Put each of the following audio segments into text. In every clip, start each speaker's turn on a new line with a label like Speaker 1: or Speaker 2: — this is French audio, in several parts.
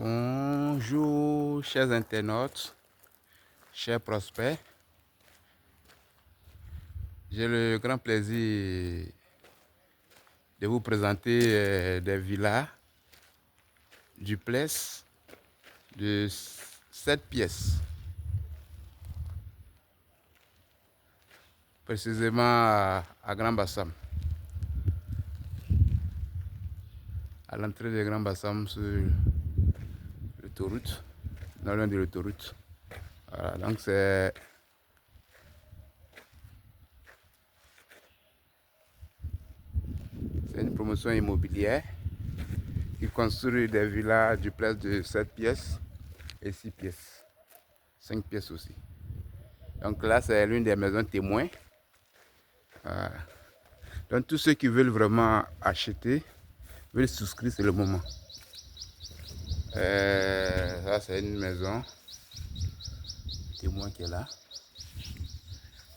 Speaker 1: Bonjour chers internautes, chers prospects. J'ai le grand plaisir de vous présenter des villas duplex de 7 pièces. Précisément à Grand Bassam. À l'entrée de Grand Bassam sur l'autoroute, non loin de l'autoroute. Voilà, donc c'est une promotion immobilière qui construit des villas duplex de 7 pièces et 6 pièces. 5 pièces aussi. Donc là, c'est l'une des maisons témoins. Voilà. Donc tous ceux qui veulent vraiment acheter, veulent souscrire, c'est le moment. Ça, c'est une maison témoin qui est là.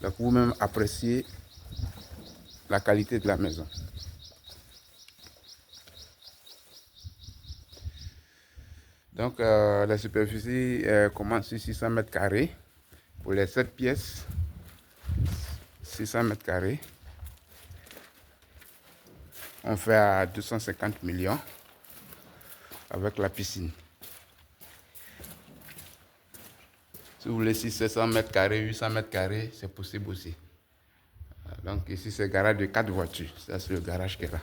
Speaker 1: Donc vous-même appréciez la qualité de la maison. Donc la superficie commence sur 600 mètres carrés. Pour les 7 pièces, 600 mètres carrés. On fait à 250 millions avec la piscine. Si vous voulez 600 mètres carrés, 800 mètres carrés, c'est possible aussi. Donc ici, c'est le garage de 4 voitures. Ça, c'est le garage qui est là.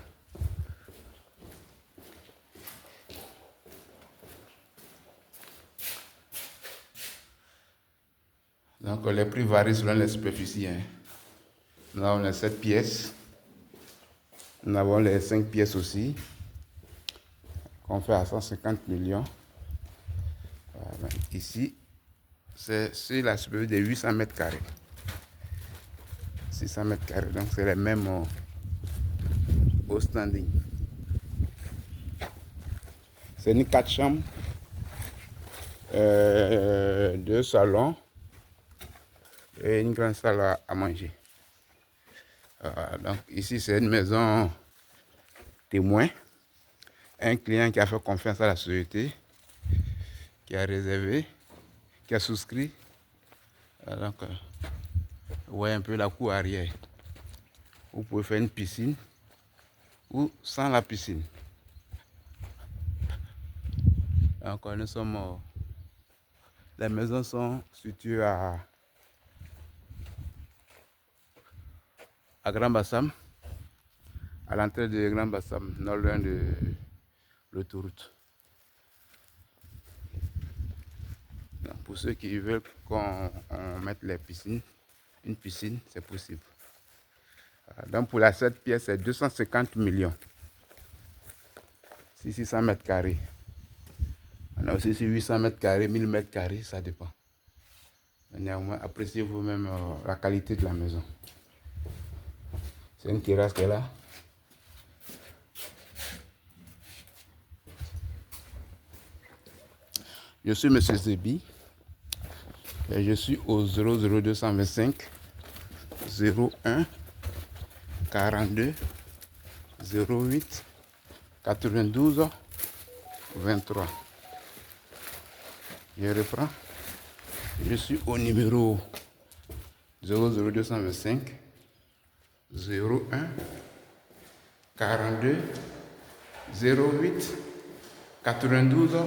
Speaker 1: Donc les prix varient selon les superficies. Nous avons les 7 pièces. Nous avons les 5 pièces aussi. Qu'on fait à 150 millions. Voilà. Ici, c'est sur la superficie de 800 mètres carrés. 600 mètres carrés. Donc c'est les mêmes au standing. C'est une 4 chambres. 2 salons. Et une grande salle à manger. Donc ici, c'est une maison témoin. Un client qui a fait confiance à la société, qui a réservé, qui a souscrit. Donc, vous voyez un peu la cour arrière. Vous pouvez faire une piscine ou sans la piscine. Donc, nous sommes. Les maisons sont situées à Grand Bassam, à l'entrée de Grand Bassam, non loin de l'autoroute. Pour ceux qui veulent qu'on mette les piscines, une piscine, c'est possible. Donc pour la 7 pièces, c'est 250 millions. 600 mètres carrés. On a aussi 800 mètres carrés, 1000 mètres carrés, ça dépend. Mais néanmoins, appréciez vous-même la qualité de la maison. C'est une terrasse qui est là. Je suis M. Zébi. Et je suis au 00225 01 42 08 92 23. Je reprends. Je suis au numéro 00225 01 42 08 92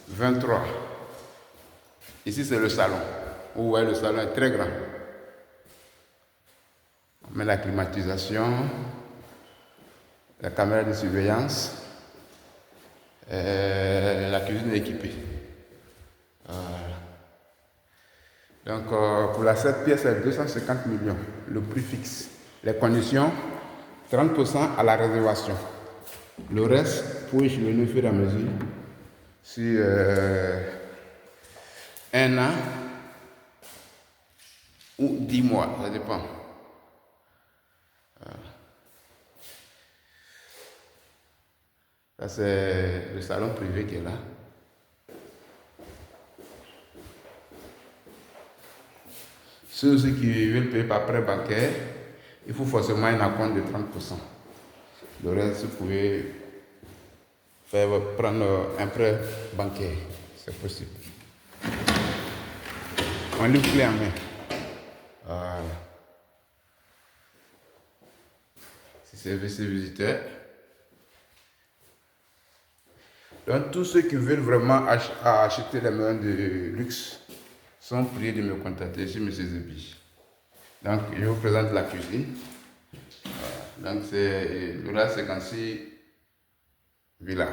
Speaker 1: 23. Ici, c'est le salon. Vous voyez, le salon est très grand. On met la climatisation, la caméra de surveillance, la cuisine équipée. Voilà. Donc, pour la 7 pièces, c'est 250 millions, le prix fixe. Les conditions, 30% à la réservation. Le reste, pour échelonner au fur et à mesure, sur 1 an ou 10 mois, ça dépend. Ça, c'est le salon privé qui est là. Ceux qui veulent payer par prêt bancaire, il faut forcément un acompte de 30%. Le reste, vous pouvez prendre un prêt bancaire. C'est possible. On livre clé en main. Voilà. Si c'est VC visiteur. Donc tous ceux qui veulent vraiment acheter les maisons de luxe sont priés de me contacter sur M. Zebi. Donc je vous présente la cuisine. Voilà. Donc c'est la 56 Villa.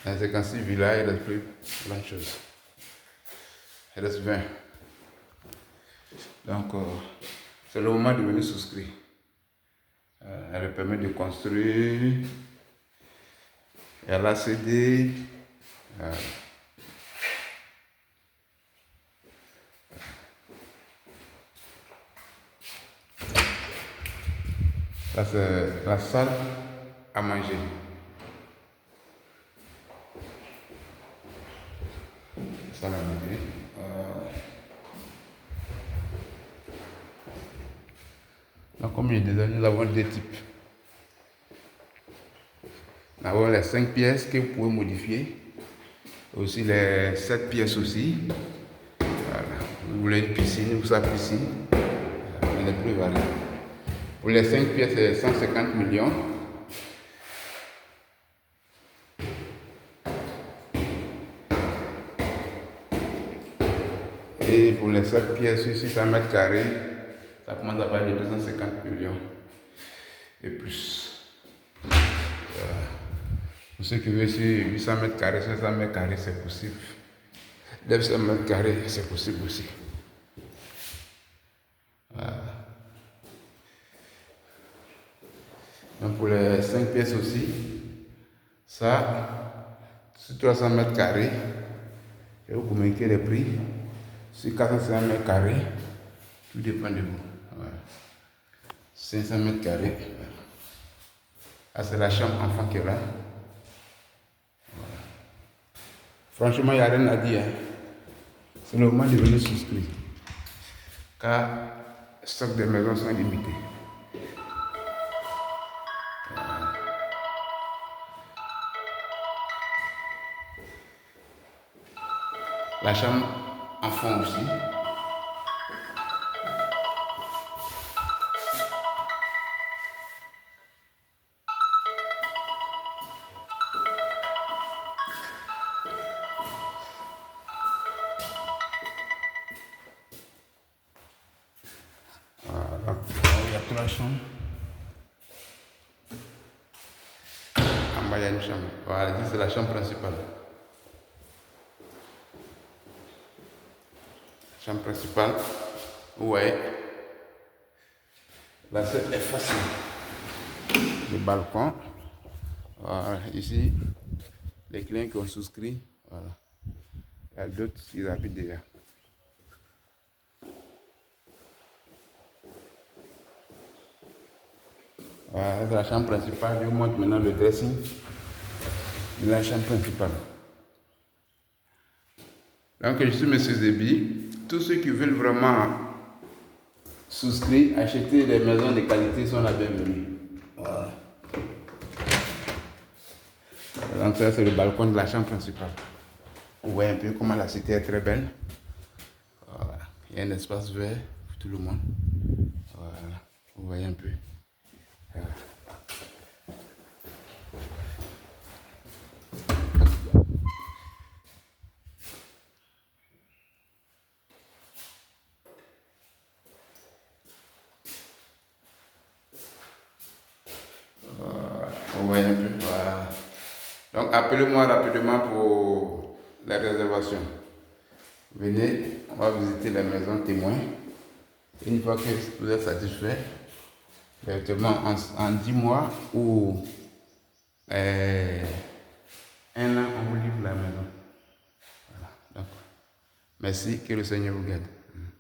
Speaker 1: Dans 56 Villa, il reste plus grand chose. Il reste 20. Donc c'est le moment de venir souscrire. Elle permet de construire. Il y a la CD. Là, c'est la salle à manger. Salle à manger. Donc, comme je disais, nous avons deux types. Nous avons les 5 pièces que vous pouvez modifier. Aussi les 7 pièces aussi. Voilà. Vous voulez une piscine, vous savez piscine. Elle est plus variée. Pour les 5 pièces, c'est 150 millions. Et pour les 7 pièces, 600 mètres carrés, ça commence à parler de 250 millions et plus. Pour ceux qui veulent sur 800 mètres carrés, 500 mètres carrés, c'est possible. 900 mètres carrés, c'est possible aussi. Voilà. Donc pour les 5 pièces aussi, ça, sur 300 mètres carrés, je vais vous communiquer les prix. Sur 450 mètres carrés, tout dépend de vous. Voilà. 500 mètres carrés. Ah, c'est la chambre enfant qui est là. Voilà. Franchement, il n'y a rien à dire. Hein. C'est le moment de venir souscrire. Car les stocks de maisons sont limités. Voilà. La chambre enfant aussi. Voilà, il y a toute la chambre. En bas, il y a une chambre. Voilà, c'est la chambre principale. Chambre principale. Ouais. Là, c'est facile. Le balcon. Voilà, ici, les clients qui ont souscrit. Voilà. Il y a d'autres qui habitent déjà. Voilà, c'est la chambre principale. Je vous montre maintenant le dressing de la chambre principale. Donc, je suis M. Zebi. Tous ceux qui veulent vraiment souscrire, acheter des maisons de qualité sont la bienvenue. Voilà. Donc, ça, c'est le balcon de la chambre principale. Vous voyez un peu comment la cité est très belle. Voilà. Il y a un espace vert pour tout le monde. Voilà. Vous voyez un peu. Voilà. Vous voyez un peu. Voilà. Donc appelez-moi rapidement pour les réservations. Venez, on va visiter la maison témoin. Une fois que vous êtes satisfait, directement en 10 mois ou un an, on vous livre la maison. Voilà. Donc, merci, que le Seigneur vous garde.